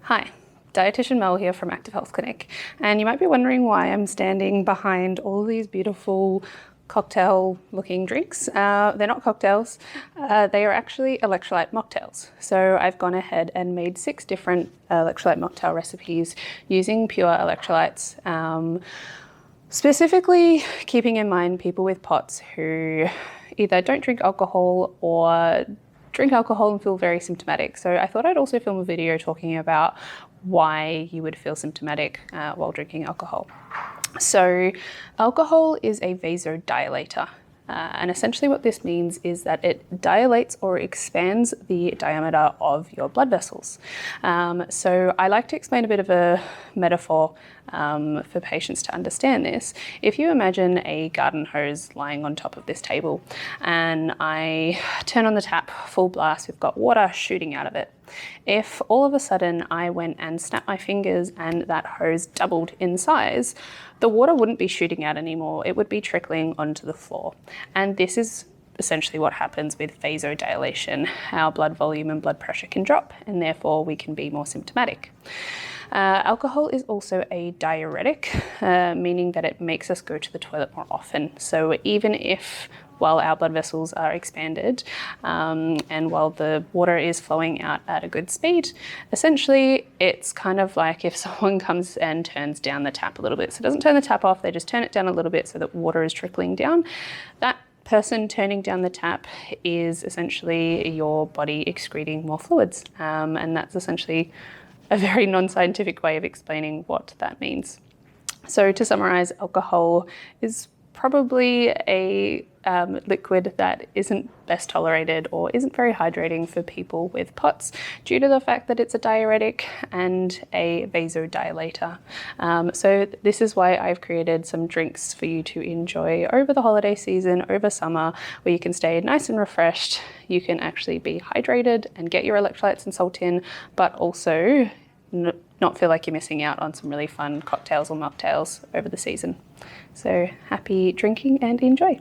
Hi, Dietitian Mel here from Active Health Clinic, and you might be wondering why I'm standing behind all these beautiful cocktail looking drinks. They're not cocktails, they are actually electrolyte mocktails. So I've gone ahead and made 6 different electrolyte mocktail recipes using pure electrolytes, specifically keeping in mind people with POTS who either don't drink alcohol or drink alcohol and feel very symptomatic. So I thought I'd also film a video talking about why you would feel symptomatic while drinking alcohol. So alcohol is a vasodilator. And essentially what this means is that it dilates or expands the diameter of your blood vessels. So I like to explain a bit of a metaphor for patients to understand this. If you imagine a garden hose lying on top of this table and I turn on the tap full blast, we've got water shooting out of it. If all of a sudden I went and snapped my fingers and that hose doubled in size, the water wouldn't be shooting out anymore, it would be trickling onto the floor. And this is essentially what happens with vasodilation. Our blood volume and blood pressure can drop, and therefore we can be more symptomatic. Alcohol is also a diuretic, meaning that it makes us go to the toilet more often. So even if while our blood vessels are expanded and while the water is flowing out at a good speed, essentially it's kind of like if someone comes and turns down the tap a little bit. So it doesn't turn the tap off, they just turn it down a little bit so that water is trickling down. That person turning down the tap is essentially your body excreting more fluids. And that's essentially a very non-scientific way of explaining what that means. So to summarize, alcohol is probably a liquid that isn't best tolerated or isn't very hydrating for people with POTS due to the fact that it's a diuretic and a vasodilator. So this is why I've created some drinks for you to enjoy over the holiday season, over summer, where you can stay nice and refreshed. You can actually be hydrated and get your electrolytes and salt in, but also not feel like you're missing out on some really fun cocktails or mocktails over the season. So happy drinking and enjoy.